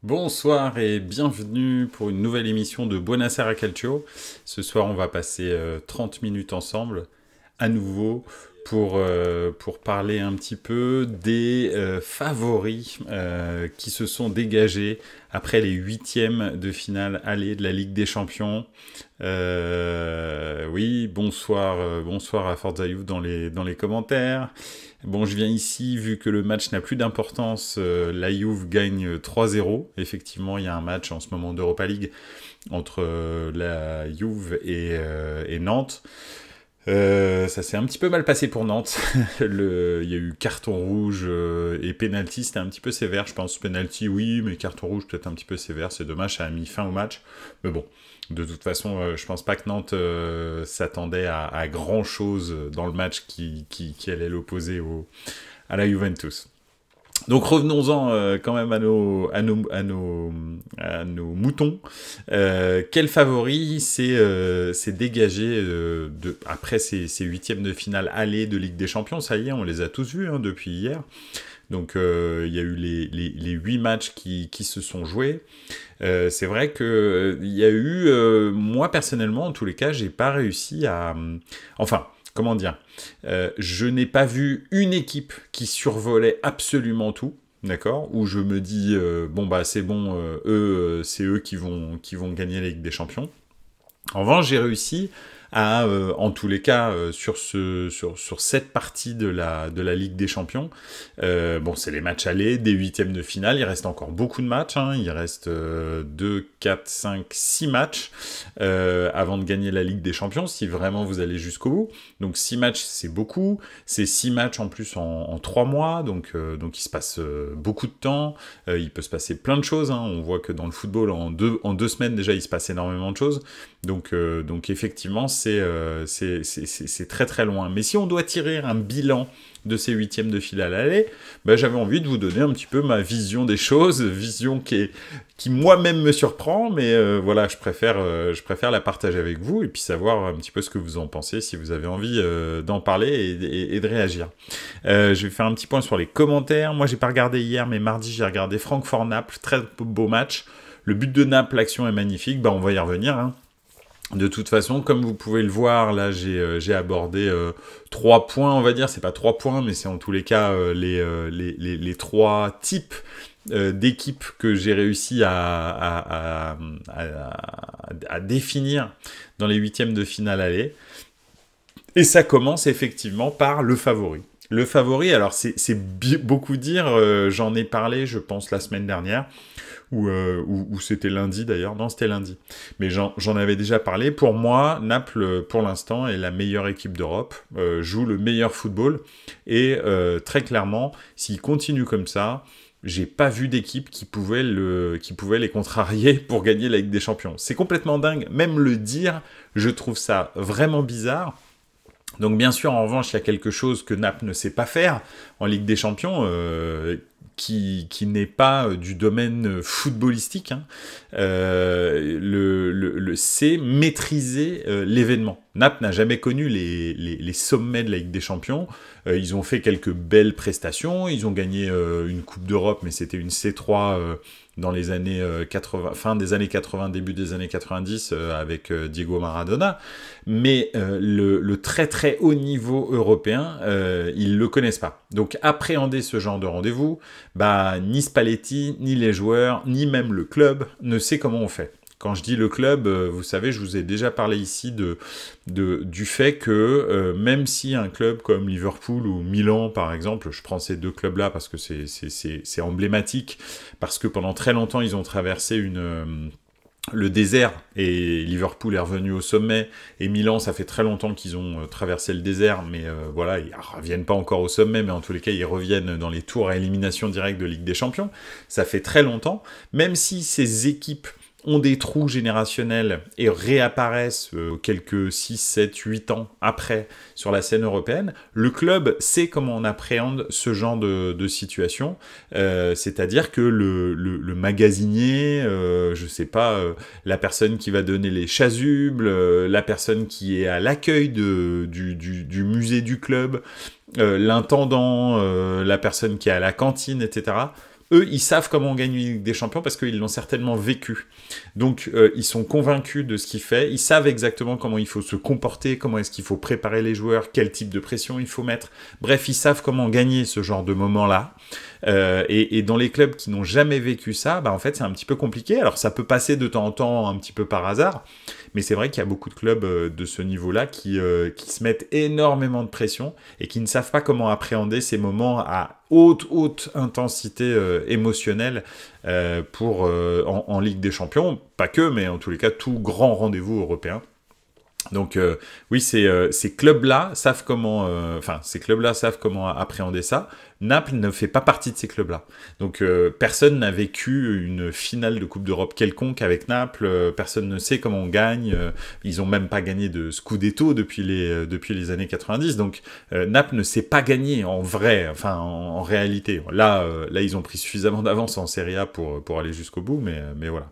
Bonsoir et bienvenue pour une nouvelle émission de Buonasera Calcio. Ce soir, on va passer 30 minutes ensemble, à nouveau, pour parler un petit peu des favoris qui se sont dégagés après les huitièmes de finale aller de la Ligue des Champions. Oui, bonsoir à Forza Youth dans les commentaires. Bon, je viens ici, vu que le match n'a plus d'importance, la Juve gagne 3-0. Effectivement, il y a un match en ce moment d'Europa League entre la Juve et Nantes. Ça s'est un petit peu mal passé pour Nantes. Il y a eu carton rouge et penalty, c'était un petit peu sévère, je pense. Penalty, oui, mais carton rouge peut-être un petit peu sévère. C'est dommage, ça a mis fin au match. Mais bon, de toute façon, je pense pas que Nantes s'attendait à grand-chose dans le match qui allait l'opposer à la Juventus. Donc revenons-en quand même à nos moutons. Quel favori s'est dégagé après ces huitièmes de finale aller de Ligue des Champions? Ça y est, on les a tous vus depuis hier. Donc il y a eu les 8 matchs qui se sont joués. C'est vrai que il y a eu, moi personnellement, en tous les cas, j'ai pas réussi à... Enfin, comment dire, je n'ai pas vu une équipe qui survolait absolument tout, d'accord, où je me dis, bon bah c'est bon, c'est eux qui vont gagner la Ligue des Champions. En revanche, j'ai réussi à, en tous les cas, sur cette partie de la Ligue des Champions, bon, c'est les matchs allés, des huitièmes de finale, il reste encore beaucoup de matchs, hein, il reste 2, 4, 5, 6 matchs avant de gagner la Ligue des Champions, si vraiment vous allez jusqu'au bout. Donc 6 matchs, c'est beaucoup, c'est 6 matchs en plus en 3 mois, donc il se passe beaucoup de temps, il peut se passer plein de choses, hein. On voit que dans le football, en deux semaines déjà, il se passe énormément de choses. Donc effectivement, c'est très très loin. Mais si on doit tirer un bilan de ces huitièmes de finale aller, ben, j'avais envie de vous donner un petit peu ma vision des choses, vision qui moi-même me surprend, mais voilà, je préfère la partager avec vous et puis savoir un petit peu ce que vous en pensez, si vous avez envie d'en parler et de réagir. Je vais faire un petit point sur les commentaires. Moi, j'ai pas regardé hier, mais mardi, j'ai regardé Francfort-Naples, très beau match. Le but de Naples, l'action est magnifique, ben, on va y revenir, hein. De toute façon, comme vous pouvez le voir, là, j'ai abordé 3 points, on va dire. C'est pas 3 points, mais c'est en tous les cas les 3 types d'équipes que j'ai réussi à définir dans les huitièmes de finale aller. Et ça commence effectivement par le favori. Le favori, alors c'est beaucoup dire, j'en ai parlé, je pense, la semaine dernière. Ou c'était lundi d'ailleurs, non c'était lundi, mais j'en avais déjà parlé. Pour moi, Naples pour l'instant est la meilleure équipe d'Europe, joue le meilleur football, et très clairement, s'ils continuent comme ça, j'ai pas vu d'équipe qui pouvait les contrarier pour gagner la Ligue des Champions. C'est complètement dingue, même le dire, je trouve ça vraiment bizarre. Donc bien sûr, en revanche, il y a quelque chose que Naples ne sait pas faire en Ligue des Champions, qui n'est pas du domaine footballistique, hein. C'est maîtriser l'événement. Naples n'a jamais connu les sommets de la Ligue des Champions. Ils ont fait quelques belles prestations. Ils ont gagné une Coupe d'Europe, mais c'était une C3 dans les années 80, fin des années 80, début des années 90, avec Diego Maradona. Mais le très très haut niveau européen, ils le connaissent pas. Donc appréhender ce genre de rendez-vous, bah ni Spalletti, ni les joueurs, ni même le club ne sait comment on fait. Quand je dis le club, vous savez, je vous ai déjà parlé ici du fait que même si un club comme Liverpool ou Milan, par exemple, je prends ces deux clubs-là parce que c'est emblématique, parce que pendant très longtemps, ils ont traversé le désert, et Liverpool est revenu au sommet, et Milan, ça fait très longtemps qu'ils ont traversé le désert, mais voilà, ils reviennent pas encore au sommet, mais en tous les cas, ils reviennent dans les tours à élimination directe de Ligue des Champions. Ça fait très longtemps, même si ces équipes ont des trous générationnels et réapparaissent quelques 6, 7, 8 ans après sur la scène européenne, le club sait comment on appréhende ce genre de situation, c'est-à-dire que le magasinier, je sais pas, la personne qui va donner les chasubles, la personne qui est à l'accueil du musée du club, l'intendant, la personne qui est à la cantine, etc., eux, ils savent comment on gagne une Ligue des Champions parce qu'ils l'ont certainement vécu. Donc, ils sont convaincus de ce qu'il fait. Ils savent exactement comment il faut se comporter, comment est-ce qu'il faut préparer les joueurs, quel type de pression il faut mettre. Bref, ils savent comment gagner ce genre de moment-là. Et dans les clubs qui n'ont jamais vécu ça, bah en fait, c'est un petit peu compliqué. Alors, ça peut passer de temps en temps un petit peu par hasard, mais c'est vrai qu'il y a beaucoup de clubs de ce niveau-là qui se mettent énormément de pression et qui ne savent pas comment appréhender ces moments à haute intensité émotionnelle en Ligue des Champions. Pas que, mais en tous les cas, tout grand rendez-vous européen. Donc oui, ces clubs-là savent comment, ces clubs-là savent comment appréhender ça. Naples ne fait pas partie de ces clubs-là. Donc personne n'a vécu une finale de Coupe d'Europe quelconque avec Naples. Personne ne sait comment on gagne. Ils ont même pas gagné de Scudetto depuis les années 90. Donc Naples ne sait pas gagner en vrai, en réalité. Là, ils ont pris suffisamment d'avance en Serie A pour aller jusqu'au bout, mais voilà.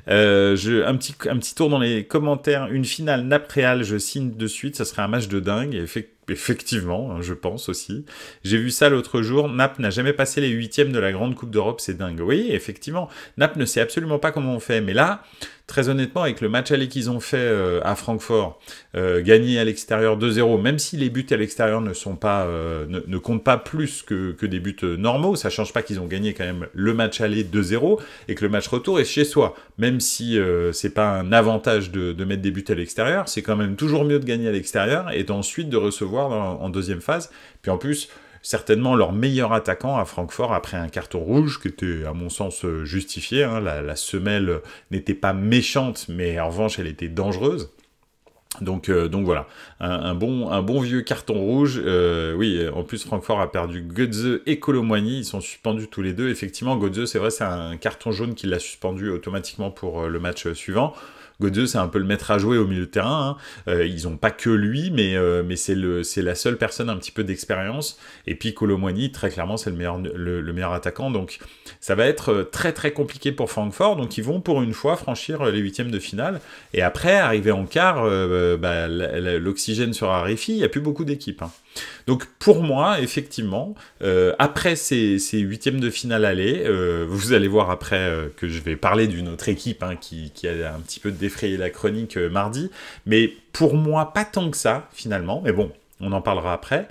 Un petit tour dans les commentaires. Une finale Naples-Real, je signe de suite, ça serait un match de dingue. Effectivement, hein, je pense aussi. J'ai vu ça l'autre jour. Naples n'a jamais passé les huitièmes de la grande Coupe d'Europe, c'est dingue. Oui, effectivement, Naples ne sait absolument pas comment on fait. Mais là, très honnêtement, avec le match aller qu'ils ont fait à Francfort, gagner à l'extérieur 2-0, même si les buts à l'extérieur ne comptent pas plus que des buts normaux, ça change pas qu'ils ont gagné quand même le match aller 2-0 et que le match retour est chez soi. Même si c'est pas un avantage de mettre des buts à l'extérieur, c'est quand même toujours mieux de gagner à l'extérieur et ensuite de recevoir en deuxième phase. Puis en plus, certainement leur meilleur attaquant à Francfort après un carton rouge qui était à mon sens justifié. Hein. La semelle n'était pas méchante, mais en revanche elle était dangereuse. Donc voilà, un bon vieux carton rouge. Oui, en plus Francfort a perdu Götze et Kolo Muani, ils sont suspendus tous les deux. Effectivement, Götze, c'est vrai, c'est un carton jaune qui l'a suspendu automatiquement pour le match suivant. Götze, c'est un peu le maître à jouer au milieu de terrain. Hein. Ils ont pas que lui, mais c'est la seule personne un petit peu d'expérience. Et puis Kolo Muani, très clairement, c'est le meilleur attaquant. Donc ça va être très très compliqué pour Francfort. Donc ils vont pour une fois franchir les huitièmes de finale. Et après, arriver en quart, l'oxygène sera raréfié. Il n'y a plus beaucoup d'équipes. Hein. Donc pour moi, effectivement, après ces huitièmes de finale aller, vous allez voir après que je vais parler d'une autre équipe hein, qui a un petit peu défrayé la chronique mardi, mais pour moi, pas tant que ça, finalement, mais bon, on en parlera après.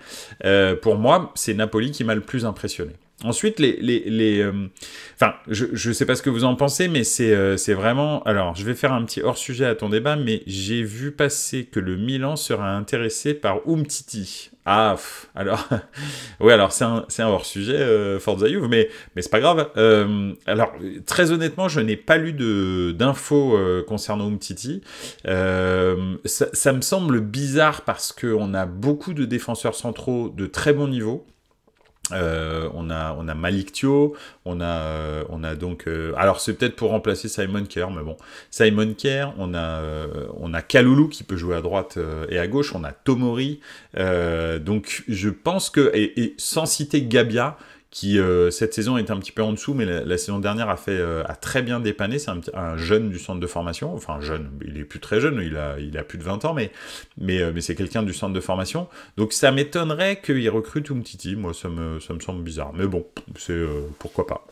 Pour moi, c'est Napoli qui m'a le plus impressionné. Ensuite, je sais pas ce que vous en pensez, mais c'est vraiment... Alors, je vais faire un petit hors-sujet à ton débat, mais j'ai vu passer que le Milan sera intéressé par Umtiti. Ah, alors... oui, alors c'est un hors-sujet, Forza Juve, mais c'est pas grave. Alors, très honnêtement, je n'ai pas lu d'infos concernant Umtiti. Ça me semble bizarre parce qu'on a beaucoup de défenseurs centraux de très bon niveau. On a Malik Thio, on a donc alors c'est peut-être pour remplacer Simon Kjær, mais bon, Simon Kjær, on a Kalulu qui peut jouer à droite et à gauche, on a Tomori, donc je pense que et sans citer Gabia qui cette saison est un petit peu en dessous, mais la saison dernière a très bien dépanné. C'est un jeune du centre de formation, enfin jeune, il est plus très jeune, il a plus de 20 ans, mais c'est quelqu'un du centre de formation. Donc ça m'étonnerait qu'il recrute Umtiti. Moi, ça me semble bizarre, mais bon, c'est pourquoi pas.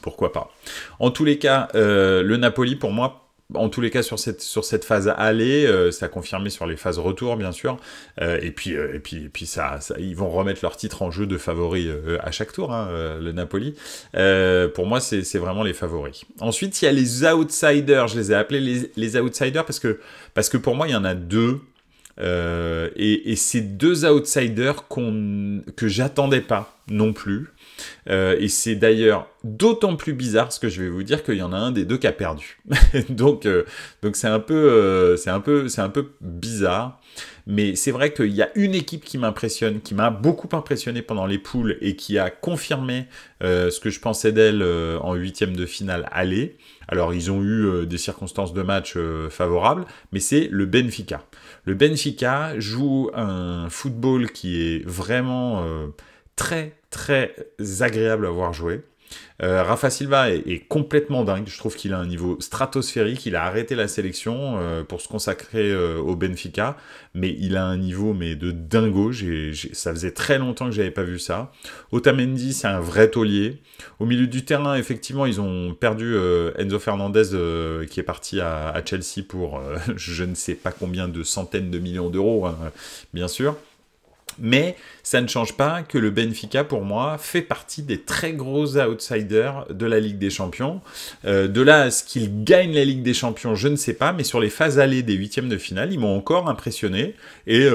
Pourquoi pas. En tous les cas, le Napoli pour moi. En tous les cas, sur cette phase aller, ça a confirmé sur les phases retour, bien sûr. Et puis ça, ils vont remettre leur titre en jeu de favoris à chaque tour, hein, le Napoli. Pour moi, c'est vraiment les favoris. Ensuite, il y a les outsiders. Je les ai appelés les outsiders parce que pour moi, il y en a deux. Et ces deux outsiders que j'attendais pas non plus. Et c'est d'ailleurs d'autant plus bizarre ce que je vais vous dire qu'il y en a un des deux qui a perdu. donc c'est un peu bizarre. Mais c'est vrai qu'il y a une équipe qui m'impressionne, qui m'a beaucoup impressionné pendant les poules et qui a confirmé ce que je pensais d'elle en huitième de finale aller. Alors ils ont eu des circonstances de match favorables, mais c'est le Benfica. Le Benfica joue un football qui est vraiment très très agréable à voir jouer. Rafa Silva est complètement dingue. Je trouve qu'il a un niveau stratosphérique. Il a arrêté la sélection pour se consacrer au Benfica, mais il a un niveau de dingo. Ça faisait très longtemps que j'avais pas vu ça. Otamendi, c'est un vrai taulier. Au milieu du terrain, effectivement, ils ont perdu Enzo Fernandez qui est parti à Chelsea pour je ne sais pas combien de centaines de millions d'euros, hein, bien sûr. Mais ça ne change pas que le Benfica, pour moi, fait partie des très gros outsiders de la Ligue des Champions. De là à ce qu'ils gagnent la Ligue des Champions, je ne sais pas, mais sur les phases allées des huitièmes de finale, ils m'ont encore impressionné. Et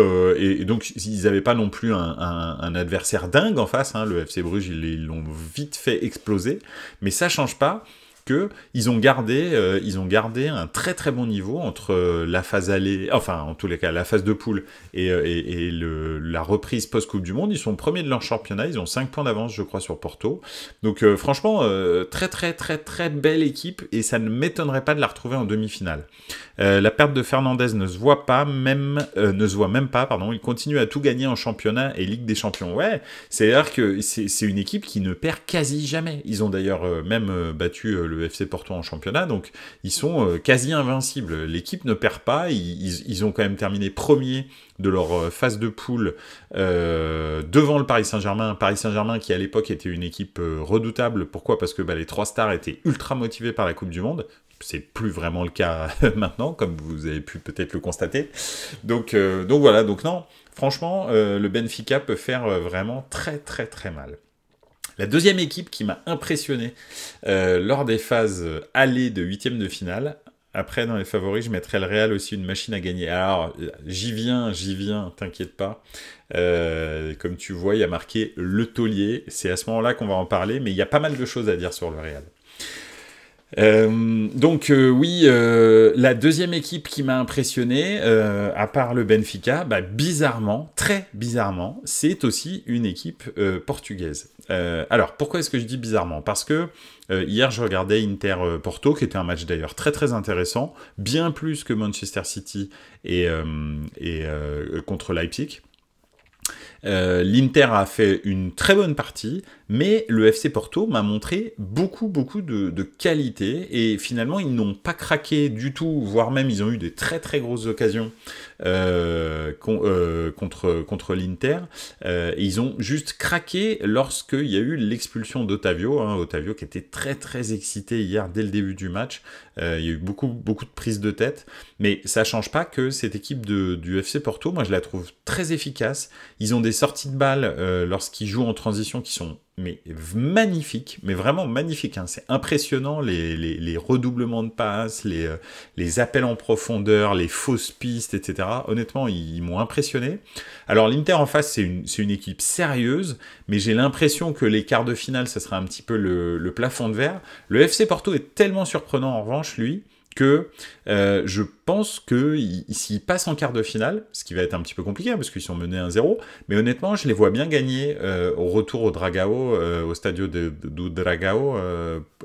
donc, ils n'avaient pas non plus un adversaire dingue en face. Hein. Le FC Bruges, ils l'ont vite fait exploser. Mais ça ne change pas que ils ont gardé un très très bon niveau entre la phase allée, enfin en tous les cas la phase de poule et la reprise post-Coupe du Monde. Ils sont premiers de leur championnat, ils ont 5 points d'avance je crois sur Porto. Donc franchement, très très très très belle équipe et ça ne m'étonnerait pas de la retrouver en demi-finale. La perte de Fernandez ne se voit même pas, pardon. Il continue à tout gagner en championnat et Ligue des Champions. Ouais, c'est-à-dire que c'est une équipe qui ne perd quasi jamais. Ils ont d'ailleurs même battu le FC Porto en championnat, donc ils sont quasi invincibles. L'équipe ne perd pas, ils ont quand même terminé premier de leur phase de poule devant le Paris Saint-Germain qui à l'époque était une équipe redoutable. Pourquoi ? Parce que les 3 stars étaient ultra motivés par la Coupe du Monde. C'est plus vraiment le cas maintenant, comme vous avez pu peut-être le constater. Donc voilà, donc non, franchement, le Benfica peut faire vraiment très très très mal. La deuxième équipe qui m'a impressionné lors des phases allées de huitième de finale, après dans les favoris, je mettrai le Real aussi, une machine à gagner. Alors, j'y viens, t'inquiète pas. Comme tu vois, il y a marqué le taulier. C'est à ce moment-là qu'on va en parler, mais il y a pas mal de choses à dire sur le Real. Oui, la deuxième équipe qui m'a impressionné, à part le Benfica, bizarrement, très bizarrement, c'est aussi une équipe portugaise. Alors, pourquoi est-ce que je dis bizarrement ? Parce que hier, je regardais Inter-Porto, qui était un match d'ailleurs très très intéressant, bien plus que Manchester City et contre Leipzig. L'Inter a fait une très bonne partie, mais le FC Porto m'a montré beaucoup de qualité, et finalement ils n'ont pas craqué du tout, voire même ils ont eu des très très grosses occasions contre l'Inter, et ils ont juste craqué lorsqu'il y a eu l'expulsion d'Otavio, Otavio qui était très très excité hier dès le début du match. Il y a eu beaucoup de prises de tête, mais ça change pas que cette équipe du FC Porto, moi je la trouve très efficace. Ils ont des sorties de balles lorsqu'ils jouent en transition qui sont magnifiques, mais vraiment magnifiques. C'est impressionnant, les redoublements de passes, les appels en profondeur, les fausses pistes, etc. Honnêtement, ils m'ont impressionné. Alors l'Inter en face, c'est une équipe sérieuse, mais j'ai l'impression que les quarts de finale, ça sera un petit peu le plafond de verre. Le FC Porto est tellement surprenant en revanche, lui, que je pense que s'ils passent en quart de finale, ce qui va être un petit peu compliqué parce qu'ils sont menés 1-0, mais honnêtement, je les vois bien gagner au retour au Dragao, au Stadio do Dragao,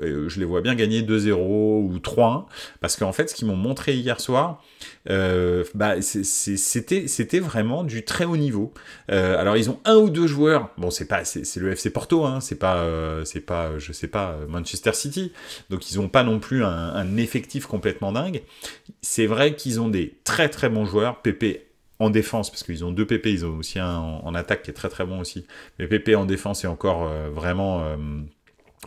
je les vois bien gagner 2-0 ou 3-1, parce qu'en fait, ce qu'ils m'ont montré hier soir, c'était vraiment du très haut niveau. Alors ils ont un ou deux joueurs, bon c'est le FC Porto, c'est pas je sais pas Manchester City, donc ils ont pas non plus un effectif complètement dingue. C'est vrai qu'ils ont des très très bons joueurs. Pepe en défense, parce qu'ils ont 2 Pepe, ils ont aussi un en attaque qui est très très bon aussi, mais Pepe en défense est encore vraiment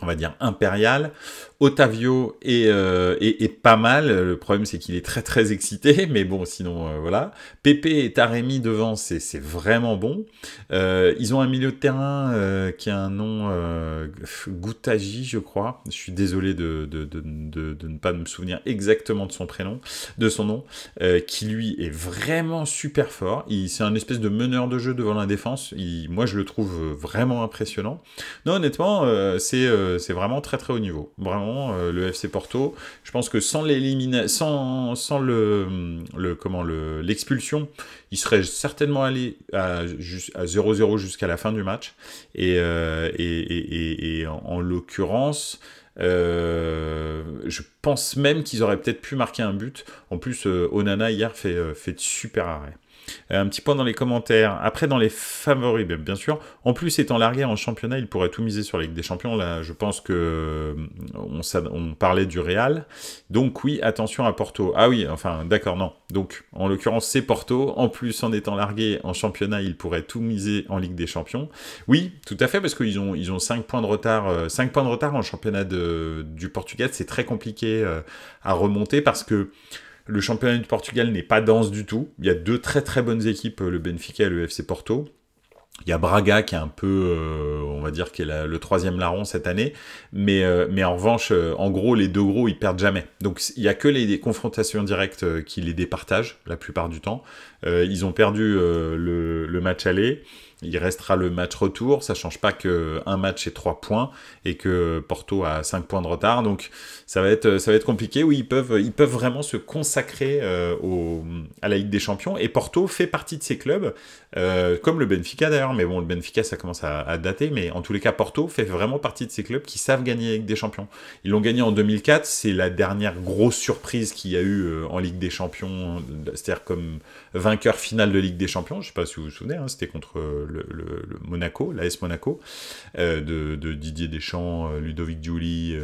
on va dire impérial. Otavio est pas mal. Le problème, c'est qu'il est très très excité, mais bon, sinon, voilà. Pepe et Taremi devant, c'est vraiment bon. Ils ont un milieu de terrain qui a un nom Goutaji, je crois. Je suis désolé de ne pas me souvenir exactement de son nom, qui lui est vraiment super fort. C'est un espèce de meneur de jeu devant la défense. Moi, je le trouve vraiment impressionnant. Non, honnêtement, c'est vraiment très très haut niveau. Vraiment, le FC Porto, je pense que sans l'expulsion, il serait certainement allé à 0-0 jusqu'à la fin du match. Et en l'occurrence, je pense même qu'ils auraient peut-être pu marquer un but. En plus, Onana hier fait de super arrêts. Un petit point dans les commentaires. Après, dans les favoris, bien sûr. En plus, étant largué en championnat, il pourrait tout miser sur la Ligue des Champions. Là, je pense que on parlait du Real. Donc oui, attention à Porto. Ah oui, enfin, d'accord, non. Donc, en l'occurrence, c'est Porto. En plus, en étant largué en championnat, il pourrait tout miser en Ligue des Champions. Oui, tout à fait, parce qu'ils ont 5 points de retard. 5 points de retard en championnat du Portugal, c'est très compliqué à remonter parce que le championnat du Portugal n'est pas dense du tout. Il y a 2 très très bonnes équipes, le Benfica et le FC Porto. Il y a Braga qui est un peu, on va dire, qui est le 3e larron cette année. Mais en revanche, en gros, les 2 gros, ils perdent jamais. Donc, il y a que les confrontations directes qui les départagent, la plupart du temps. Ils ont perdu le match aller. Il restera le match retour. Ça change pas qu'un match est 3 points et que Porto a 5 points de retard. Donc, ça va être compliqué. Oui, ils peuvent vraiment se consacrer à la Ligue des Champions. Et Porto fait partie de ces clubs, comme le Benfica d'ailleurs. Mais bon, le Benfica, ça commence à dater. Mais en tous les cas, Porto fait vraiment partie de ces clubs qui savent gagner la Ligue des Champions. Ils l'ont gagné en 2004. C'est la dernière grosse surprise qu'il y a eu en Ligue des Champions. C'est-à-dire comme vainqueur final de Ligue des Champions. Je ne sais pas si vous vous souvenez, hein, c'était contre le Monaco, l'AS Monaco, de Didier Deschamps, Ludovic Giuli,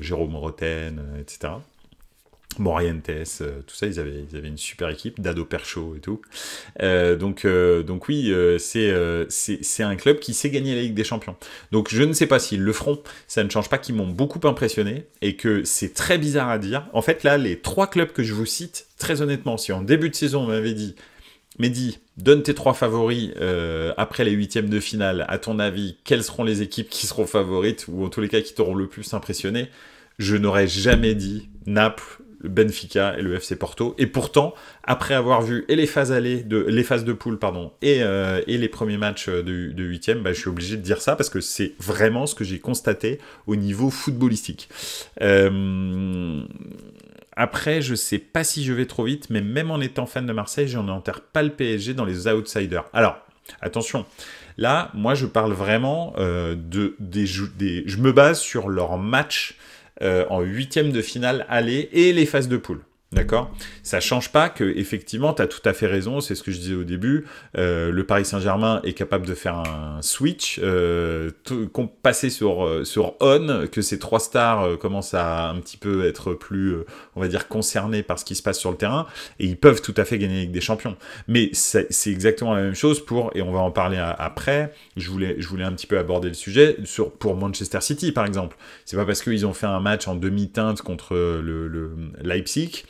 Jérôme Roten, etc. Morientes, tout ça, ils avaient une super équipe, Dado Percho et tout. Donc oui, c'est un club qui sait gagner la Ligue des Champions. Donc je ne sais pas s'ils le feront, ça ne change pas qu'ils m'ont beaucoup impressionné et que c'est très bizarre à dire. En fait, là, les 3 clubs que je vous cite, très honnêtement, si en début de saison on m'avait dit Mehdi, donne tes 3 favoris après les 8e de finale. À ton avis, quelles seront les équipes qui seront favorites ou en tous les cas qui t'auront le plus impressionné? Je n'aurais jamais dit Naples, le Benfica et le FC Porto. Et pourtant, après avoir vu et les phases de poule, et les premiers matchs de 8e, je suis obligé de dire ça parce que c'est vraiment ce que j'ai constaté au niveau footballistique. Après, je sais pas si je vais trop vite, mais même en étant fan de Marseille, je n'enterre pas le PSG dans les outsiders. Alors, attention, là, moi, je parle vraiment je me base sur leur match en 8e de finale aller et les phases de poule. D'accord ? Ça change pas que, effectivement, tu as tout à fait raison, c'est ce que je disais au début, le Paris Saint-Germain est capable de faire un switch, passer sur on, que ces 3 stars commencent à un petit peu être plus, on va dire, concernés par ce qui se passe sur le terrain, et ils peuvent tout à fait gagner avec des champions. Mais c'est exactement la même chose et on va en parler après, je voulais un petit peu aborder le sujet, pour Manchester City, par exemple. C'est pas parce qu'ils ont fait un match en demi-teinte contre le Leipzig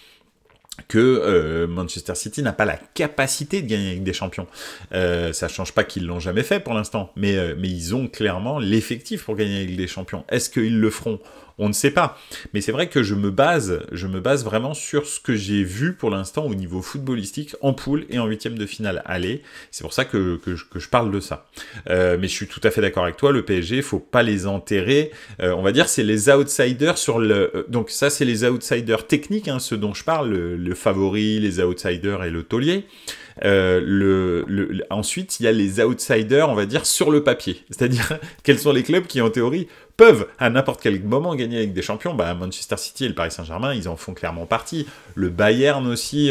que Manchester City n'a pas la capacité de gagner avec des champions. Ça change pas qu'ils l'ont jamais fait pour l'instant, mais ils ont clairement l'effectif pour gagner avec des champions. Est-ce qu'ils le feront ? On ne sait pas. Mais c'est vrai que je me base vraiment sur ce que j'ai vu pour l'instant au niveau footballistique en poule et en 8e de finale aller. C'est pour ça que je parle de ça. Mais je suis tout à fait d'accord avec toi, le PSG, faut pas les enterrer. On va dire c'est les outsiders donc ça c'est les outsiders techniques, hein, ceux dont je parle, le favori, les outsiders et le taulier. Ensuite, il y a les outsiders, on va dire, sur le papier. C'est-à-dire, quels sont les clubs qui, en théorie, peuvent, à n'importe quel moment, gagner avec des champions. Manchester City et le Paris Saint-Germain, ils en font clairement partie. Le Bayern aussi,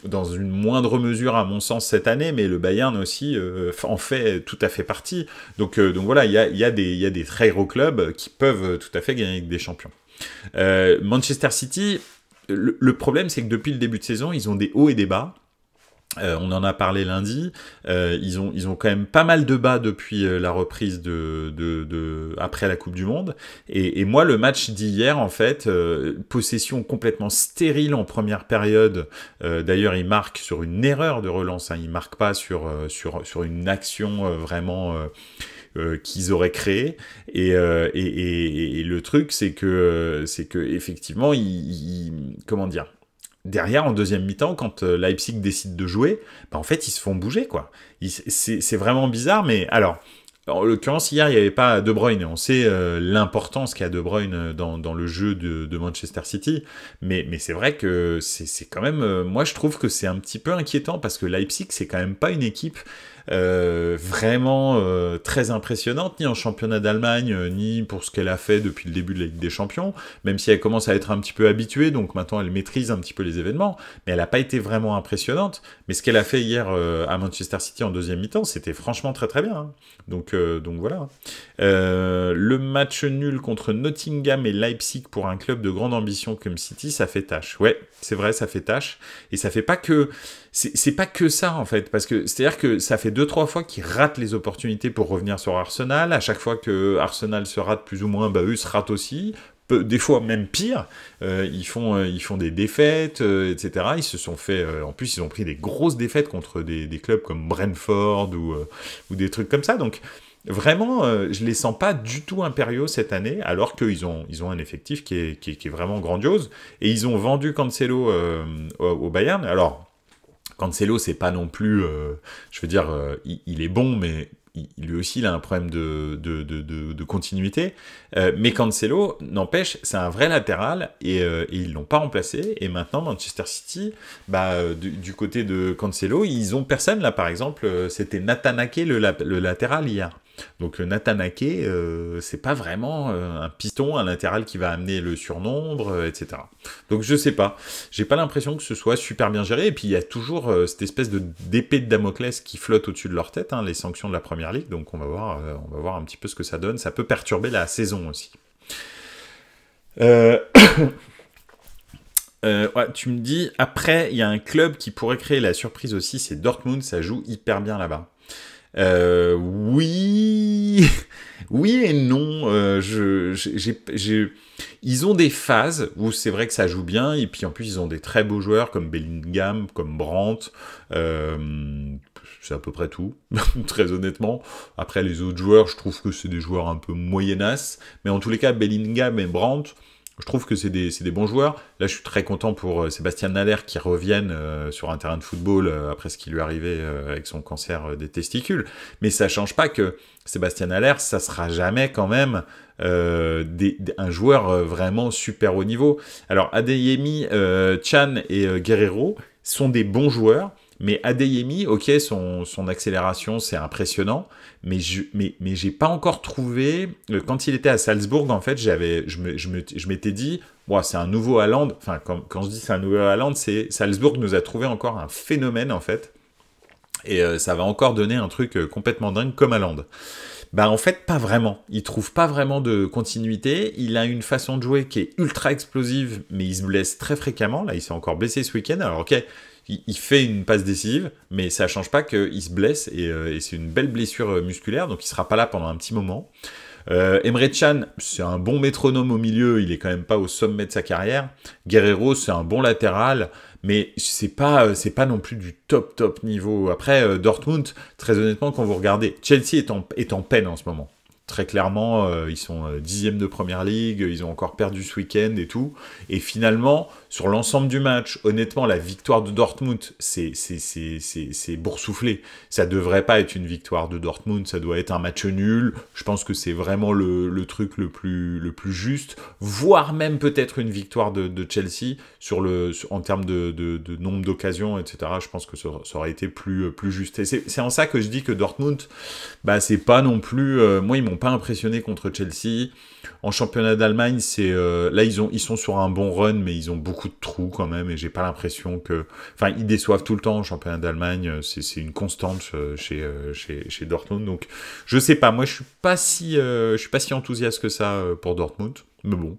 dans une moindre mesure, à mon sens, cette année, mais le Bayern aussi en fait tout à fait partie. Donc voilà, il y a des très gros clubs qui peuvent tout à fait gagner avec des champions. Manchester City, le problème, c'est que depuis le début de saison, ils ont des hauts et des bas. On en a parlé lundi. Ils ont quand même pas mal de bas depuis la reprise après la Coupe du Monde. Et moi, le match d'hier, en fait, possession complètement stérile en première période. D'ailleurs, ils marquent sur une erreur de relance. Hein, ils marquent pas sur une action vraiment qu'ils auraient créée. Et le truc, c'est que effectivement, comment dire. Derrière, en deuxième mi-temps, quand Leipzig décide de jouer, en fait, ils se font bouger, quoi. C'est vraiment bizarre, mais alors, en l'occurrence, hier, il n'y avait pas De Bruyne, et on sait l'importance qu'a De Bruyne dans le jeu de Manchester City, mais c'est vrai que c'est quand même... moi, je trouve que c'est un petit peu inquiétant, parce que Leipzig, c'est quand même pas une équipe vraiment très impressionnante, ni en championnat d'Allemagne, ni pour ce qu'elle a fait depuis le début de la Ligue des Champions, même si elle commence à être un petit peu habituée, donc maintenant elle maîtrise un petit peu les événements, mais elle n'a pas été vraiment impressionnante. Mais ce qu'elle a fait hier à Manchester City en deuxième mi-temps, c'était franchement très très bien. Hein. Donc voilà. Le match nul contre Nottingham et Leipzig pour un club de grande ambition comme City, ça fait tâche. Ouais, c'est vrai, ça fait tâche. Et ça fait pas que... C'est pas que ça, en fait, parce que c'est-à-dire que ça fait 2-3 fois qu'ils ratent les opportunités pour revenir sur Arsenal. À chaque fois que Arsenal se rate plus ou moins, bah, eux se ratent aussi. Des fois même pire, ils font des défaites, etc. Ils se sont fait, en plus ils ont pris des grosses défaites contre des clubs comme Brentford ou des trucs comme ça. Donc vraiment, je les sens pas du tout impériaux cette année, alors qu'ils ont un effectif qui est vraiment grandiose. Et ils ont vendu Cancelo au Bayern. Alors Cancelo, c'est pas non plus, je veux dire, il est bon, mais lui aussi, il a un problème de continuité. Mais Cancelo, n'empêche, c'est un vrai latéral et ils l'ont pas remplacé. Et maintenant, Manchester City, du côté de Cancelo, ils ont personne là. Par exemple, c'était Nathan Ake, le latéral hier. Donc Nathan Ake, c'est pas vraiment un piston, un latéral qui va amener le surnombre, etc. Donc je sais pas, j'ai pas l'impression que ce soit super bien géré, et puis il y a toujours cette espèce d'épée de Damoclès qui flotte au-dessus de leur tête, hein, les sanctions de la Première Ligue, donc on va voir un petit peu ce que ça donne, ça peut perturber la saison aussi. Ouais, tu me dis, après, il y a un club qui pourrait créer la surprise aussi, c'est Dortmund, ça joue hyper bien là-bas. Oui, oui et non. Ils ont des phases où c'est vrai que ça joue bien, et puis en plus ils ont des très beaux joueurs comme Bellingham, comme Brandt. C'est à peu près tout, très honnêtement. Après les autres joueurs, je trouve que c'est des joueurs un peu moyenasses, mais en tous les cas, Bellingham et Brandt, je trouve que c'est des bons joueurs. Là, je suis très content pour Sébastien Haller qui revienne sur un terrain de football après ce qui lui est arrivé avec son cancer des testicules. Mais ça change pas que Sébastien Haller, ça sera jamais quand même un joueur vraiment super haut niveau. Alors, Adeyemi, Chan et Guerreiro sont des bons joueurs. Mais Adeyemi, ok, son accélération, c'est impressionnant, mais j'ai pas encore trouvé... Quand il était à Salzbourg, en fait, je m'étais dit, wow, c'est un nouveau Haaland. Enfin, quand je dis c'est un nouveau Haaland, c'est Salzbourg nous a trouvé encore un phénomène, en fait. Et ça va encore donner un truc complètement dingue comme Haaland. Bah en fait, pas vraiment. Il trouve pas vraiment de continuité. Il a une façon de jouer qui est ultra explosive, mais il se blesse très fréquemment. Là, il s'est encore blessé ce week-end. Alors ok, il fait une passe décisive, mais ça change pas qu'il se blesse, et c'est une belle blessure musculaire, donc il sera pas là pendant un petit moment. Emre Can, c'est un bon métronome au milieu, il est quand même pas au sommet de sa carrière. Guerreiro, c'est un bon latéral, mais c'est pas non plus du top niveau. Après, Dortmund, très honnêtement, quand vous regardez, Chelsea est en peine en ce moment. Très clairement, ils sont 10e de Première Ligue, ils ont encore perdu ce week-end et tout. Et finalement, sur l'ensemble du match, honnêtement, la victoire de Dortmund, c'est boursouflé. Ça devrait pas être une victoire de Dortmund, ça doit être un match nul. Je pense que c'est vraiment le truc le plus juste, voire même peut-être une victoire de Chelsea en termes de nombre d'occasions, etc. Je pense que ça aurait été plus juste. Et c'est en ça que je dis que Dortmund, bah c'est pas non plus... moi, ils m'ont pas impressionné contre Chelsea. En championnat d'Allemagne, là ils sont sur un bon run, mais ils ont beaucoup de trous quand même, et j'ai pas l'impression que... Enfin, ils déçoivent tout le temps en championnat d'Allemagne, c'est une constante chez Dortmund, donc je sais pas, moi je suis pas si enthousiaste que ça pour Dortmund, mais bon.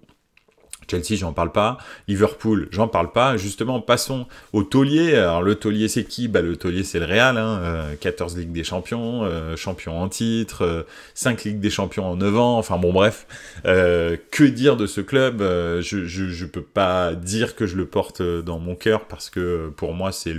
Chelsea, j'en parle pas. Liverpool, j'en parle pas. Justement, passons au taulier. Alors, le taulier, c'est qui ? Bah, le taulier, c'est le Real. 14 Ligues des Champions, champion en titre, 5 Ligues des Champions en 9 ans. Enfin, bon, bref. Que dire de ce club ? Je peux pas dire que je le porte dans mon cœur, parce que pour moi, c'est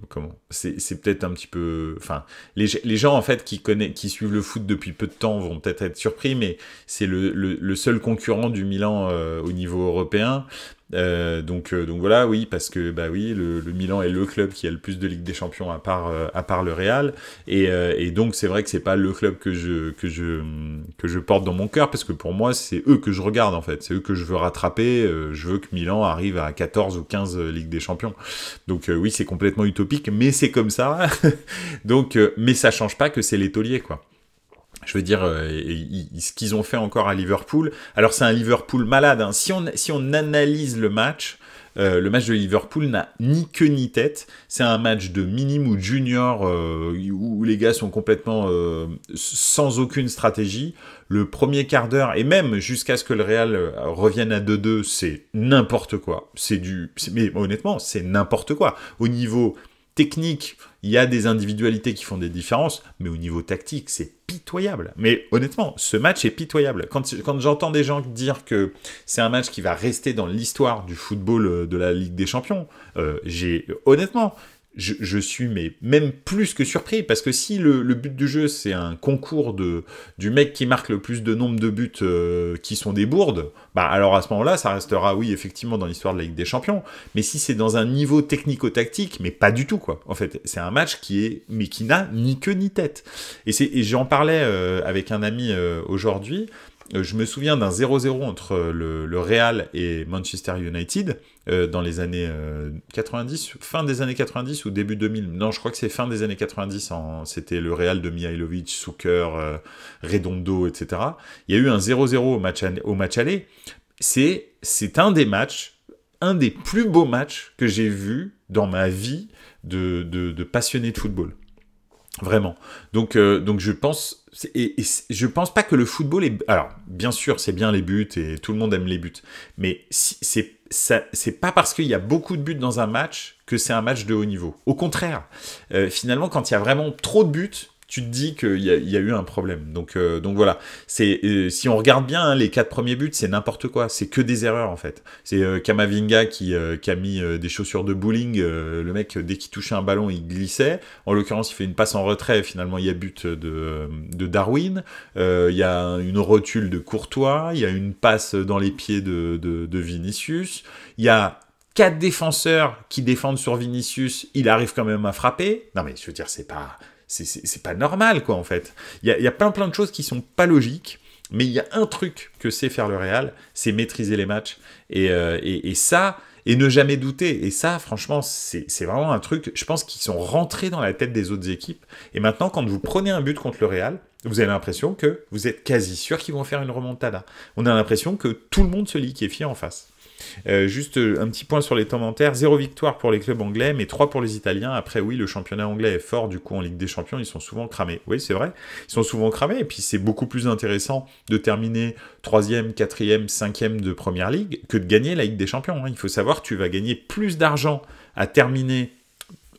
comment ? C'est peut-être un petit peu... Enfin, les gens, en fait, qui suivent le foot depuis peu de temps vont peut-être être surpris, mais c'est le seul concurrent du Milan au niveau européen. Donc voilà, oui, parce que bah oui, le Milan est le club qui a le plus de Ligue des Champions à part le Real, et donc c'est vrai que c'est pas le club que je porte dans mon cœur, parce que pour moi c'est eux que je regarde en fait, c'est eux que je veux rattraper. Je veux que Milan arrive à 14 ou 15 Ligue des Champions. Donc oui, c'est complètement utopique, mais c'est comme ça. Donc, mais ça change pas que c'est les tauliers, quoi. Je veux dire, ce qu'ils ont fait encore à Liverpool. Alors c'est un Liverpool malade, hein. Si on analyse le match de Liverpool n'a ni queue ni tête. C'est un match de minime ou junior où les gars sont complètement sans aucune stratégie. Le premier quart d'heure, et même jusqu'à ce que le Real revienne à 2-2, c'est n'importe quoi. Mais honnêtement, c'est n'importe quoi. Au niveau technique, il y a des individualités qui font des différences, mais au niveau tactique, c'est pitoyable. Mais honnêtement, ce match est pitoyable. Quand j'entends des gens dire que c'est un match qui va rester dans l'histoire du football de la Ligue des Champions, honnêtement, je suis même plus que surpris, parce que si le but du jeu c'est un concours du mec qui marque le plus de nombre de buts qui sont des bourdes, bah alors à ce moment-là ça restera oui effectivement dans l'histoire de la Ligue des Champions, mais si c'est dans un niveau technico-tactique, mais pas du tout quoi. En fait c'est un match qui n'a ni queue ni tête, et j'en parlais avec un ami aujourd'hui. Je me souviens d'un 0-0 entre le Real et Manchester United dans les années 90, fin des années 90 ou début 2000. Non, je crois que c'est fin des années 90. C'était le Real de Mihailovic, Suker, Redondo, etc. Il y a eu un 0-0 au match aller. C'est un des plus beaux matchs que j'ai vu dans ma vie de passionné de football. Vraiment. Donc je pense, et je pense pas que le football est. Alors, bien sûr, c'est bien les buts et tout le monde aime les buts, mais c'est pas parce qu'il y a beaucoup de buts dans un match que c'est un match de haut niveau. Au contraire, finalement, quand il y a vraiment trop de buts, tu te dis qu'il y a eu un problème. Donc voilà. Si on regarde bien, hein, les 4 premiers buts, c'est n'importe quoi. C'est que des erreurs, en fait. C'est Camavinga qui a mis des chaussures de bowling. Le mec, dès qu'il touchait un ballon, il glissait. En l'occurrence, il fait une passe en retrait. Finalement, il y a but de Darwin. Il y a une rotule de Courtois. Il y a une passe dans les pieds de Vinicius. Il y a 4 défenseurs qui défendent sur Vinicius. Il arrive quand même à frapper. Non, mais je veux dire, c'est pas normal, quoi, en fait. Il y a plein de choses qui sont pas logiques, mais il y a un truc que sait faire le Real, c'est maîtriser les matchs, et ça, et ne jamais douter. Et ça, franchement, c'est vraiment un truc, je pense, qu'ils sont rentrés dans la tête des autres équipes. Et maintenant, quand vous prenez un but contre le Real, vous avez l'impression que vous êtes quasi sûr qu'ils vont faire une remontada. On a l'impression que tout le monde se liquéfie en face. Juste un petit point sur les commentaires. 0 victoire pour les clubs anglais, mais 3 pour les Italiens. Après, oui, le championnat anglais est fort, du coup, en Ligue des Champions, ils sont souvent cramés. Oui, c'est vrai, ils sont souvent cramés, et puis c'est beaucoup plus intéressant de terminer 3e, 4e, 5e de Première Ligue que de gagner la Ligue des Champions. Il faut savoir que tu vas gagner plus d'argent à terminer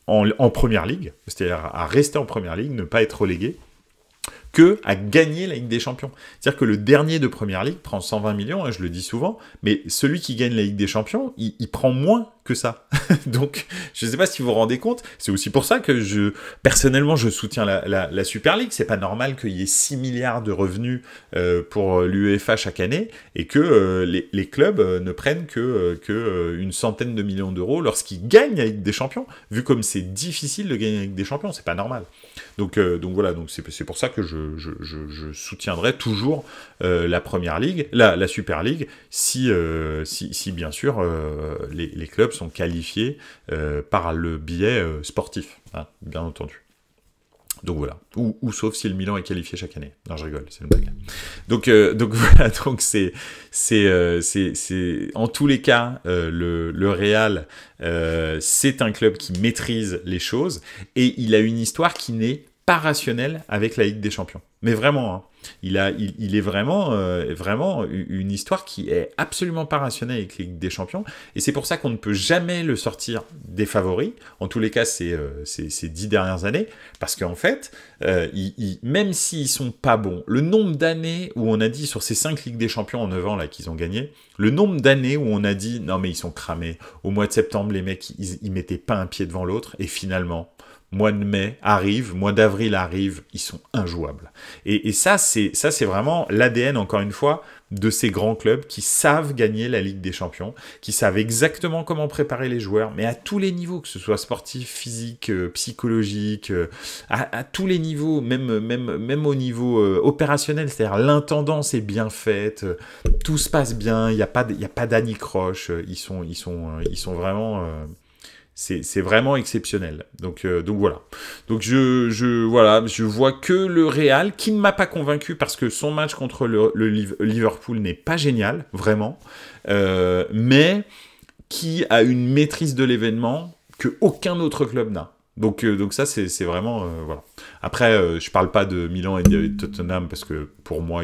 en Première Ligue, c'est-à-dire à rester en Première Ligue, ne pas être relégué, que à gagner la Ligue des Champions. C'est-à-dire que le dernier de Première Ligue prend 120 millions, hein, je le dis souvent, mais celui qui gagne la Ligue des Champions, il prend moins que ça. Donc, je ne sais pas si vous vous rendez compte, c'est aussi pour ça que personnellement, je soutiens la Super League. C'est pas normal qu'il y ait 6 milliards de revenus pour l'UEFA chaque année, et que les clubs ne prennent que une centaine de millions d'euros lorsqu'ils gagnent la Ligue des Champions, vu comme c'est difficile de gagner la Ligue des Champions, c'est pas normal. Donc voilà, donc c'est pour ça que je soutiendrai toujours la Première Ligue, la Super League, si bien sûr les clubs sont qualifiés par le biais sportif, hein, bien entendu. Donc voilà, ou sauf si le Milan est qualifié chaque année. Non, je rigole, c'est une blague. Donc voilà, donc c'est en tous les cas le Real, c'est un club qui maîtrise les choses, et il a une histoire qui n'est pas rationnelle avec la Ligue des Champions. Mais vraiment, hein, il est vraiment une histoire qui est absolument pas rationnelle avec la Ligue des Champions, et c'est pour ça qu'on ne peut jamais le sortir des favoris, en tous les cas ces 10 dernières années, parce qu'en fait, même s'ils sont pas bons, le nombre d'années où on a dit sur ces 5 Ligues des Champions en 9 ans là qu'ils ont gagné, le nombre d'années où on a dit non mais ils sont cramés, au mois de septembre les mecs ils mettaient pas un pied devant l'autre, et finalement mois de mai arrive, mois d'avril arrive, ils sont injouables. Et ça, c'est vraiment l'ADN, encore une fois, de ces grands clubs qui savent gagner la Ligue des Champions, qui savent exactement comment préparer les joueurs, mais à tous les niveaux, que ce soit sportif, physique, psychologique, à tous les niveaux, même au niveau opérationnel, c'est-à-dire l'intendance est bien faite, tout se passe bien, il n'y a pas d'anicroche, ils sont vraiment... c'est vraiment exceptionnel. Donc voilà. Donc voilà, je vois que le Real, qui ne m'a pas convaincu parce que son match contre le Liverpool n'est pas génial, vraiment, mais qui a une maîtrise de l'événement que aucun autre club n'a. Donc ça, c'est vraiment... voilà. Après, je parle pas de Milan et de Tottenham parce que pour moi,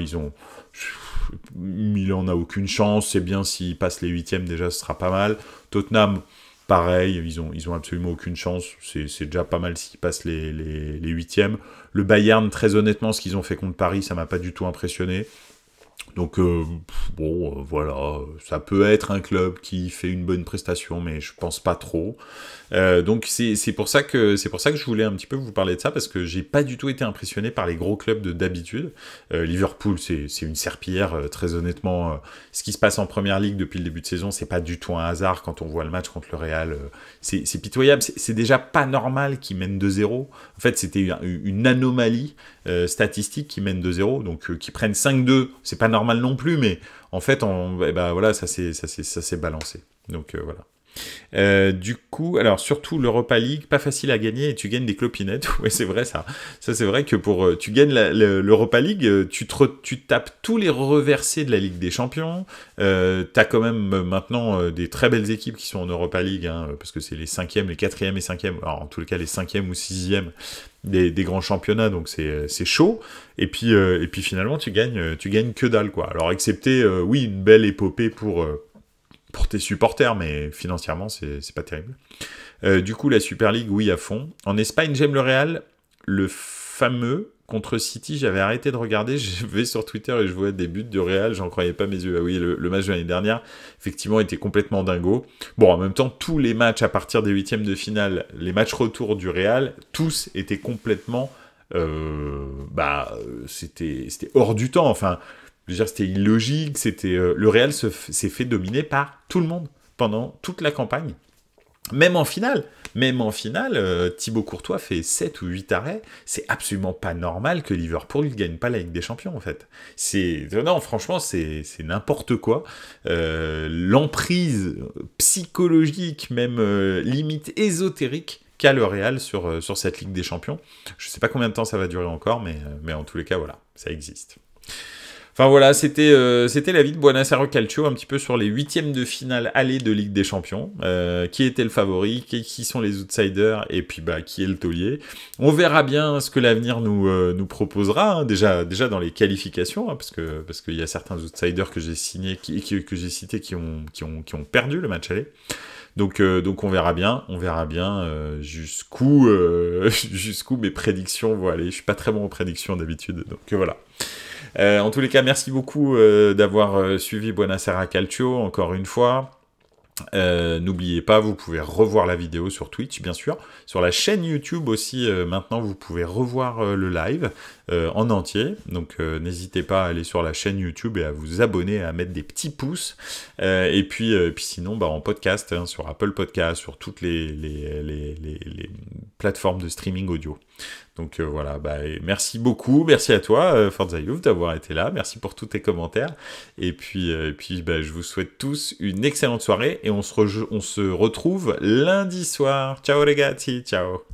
Milan n'a aucune chance. C'est bien s'ils passent les huitièmes, déjà, ce sera pas mal. Tottenham... Pareil, ils ont absolument aucune chance. C'est déjà pas mal s'ils passent les huitièmes. Le Bayern, très honnêtement, ce qu'ils ont fait contre Paris, ça m'a pas du tout impressionné. Donc, voilà, ça peut être un club qui fait une bonne prestation, mais je pense pas trop. Donc, c'est pour ça que je voulais un petit peu vous parler de ça, parce que j'ai pas du tout été impressionné par les gros clubs d'habitude. Liverpool, c'est une serpillière, très honnêtement. Ce qui se passe en Première Ligue depuis le début de saison, c'est pas du tout un hasard quand on voit le match contre le Real. C'est pitoyable. C'est déjà pas normal qu'ils mènent 2-0. En fait, c'était une anomalie statistique qui mène 2-0, donc qui prennent 5-2, c'est pas normal non plus, mais en fait, voilà, ça s'est balancé. Donc voilà. Du coup, alors surtout l'Europa League, pas facile à gagner et tu gagnes des clopinettes. Ouais, c'est vrai ça. Ça c'est vrai que tu gagnes l'Europa League, tu tapes tous les reversés de la Ligue des Champions. T'as quand même maintenant des très belles équipes qui sont en Europa League, hein, parce que c'est les 5e, les 4e et 5e, alors en tous les cas les 5e ou 6e des grands championnats, donc c'est chaud. Et puis finalement tu gagnes que dalle, quoi. Alors excepté oui, une belle épopée pour tes supporters, mais financièrement, c'est pas terrible. Du coup, la Super League, oui, à fond. En Espagne, j'aime le Real. Le fameux contre City, j'avais arrêté de regarder. Je vais sur Twitter et je vois des buts du Real. J'en croyais pas mes yeux. Ah oui, le match de l'année dernière, effectivement, était complètement dingo. Bon, en même temps, tous les matchs à partir des huitièmes de finale, les matchs retour du Real, tous étaient complètement... c'était hors du temps. Enfin... Je veux dire, c'était illogique, le Real s'est fait dominer par tout le monde pendant toute la campagne. Même en finale, Thibaut Courtois fait 7 ou 8 arrêts. C'est absolument pas normal que Liverpool ne gagne pas la Ligue des Champions, en fait. Non, franchement, c'est n'importe quoi. L'emprise psychologique, même limite ésotérique, qu'a le Real sur cette Ligue des Champions. Je sais pas combien de temps ça va durer encore, mais en tous les cas, voilà, ça existe. Enfin voilà, c'était l'avis de Buonasera Calcio, un petit peu sur les huitièmes de finale aller de Ligue des Champions, qui était le favori, qui sont les outsiders, et puis qui est le taulier. On verra bien ce que l'avenir nous proposera, hein, déjà dans les qualifications, hein, parce qu'il y a certains outsiders que j'ai cités qui ont perdu le match aller. Donc on verra bien jusqu'où mes prédictions vont aller. Je suis pas très bon aux prédictions d'habitude, donc voilà. En tous les cas, merci beaucoup d'avoir suivi Buonasera Calcio, encore une fois. N'oubliez pas, vous pouvez revoir la vidéo sur Twitch, bien sûr. Sur la chaîne YouTube aussi, maintenant, vous pouvez revoir le live en entier. Donc, n'hésitez pas à aller sur la chaîne YouTube et à vous abonner, à mettre des petits pouces. Et puis sinon, en podcast, hein, sur Apple Podcast, sur toutes les plateformes de streaming audio. Donc voilà, merci beaucoup, merci à toi, Forza Youth, d'avoir été là, merci pour tous tes commentaires, et puis je vous souhaite tous une excellente soirée, et on se retrouve lundi soir. Ciao ragazzi, ciao.